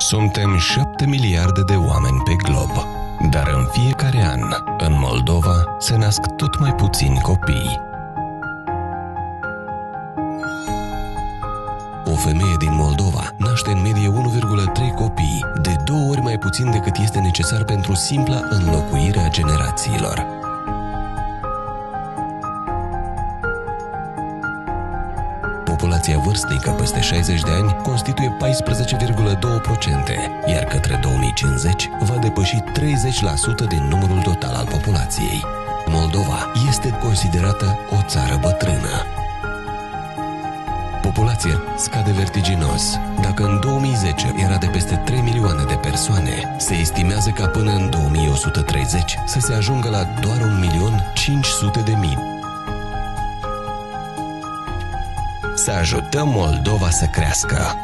Suntem 7 miliarde de oameni pe glob, dar în fiecare an, în Moldova, se nasc tot mai puțini copii. O femeie din Moldova naște în medie 1,3 copii, de 2 ori mai puțin decât este necesar pentru simpla înlocuire a generațiilor. Populația vârstnică peste 60 de ani constituie 14,2%, iar către 2050 va depăși 30% din numărul total al populației. Moldova este considerată o țară bătrână. Populația scade vertiginos. Dacă în 2010 era de peste 3 milioane de persoane, se estimează ca până în 2130 să se ajungă la doar 1.500.000. Să ajutăm Moldova să crească!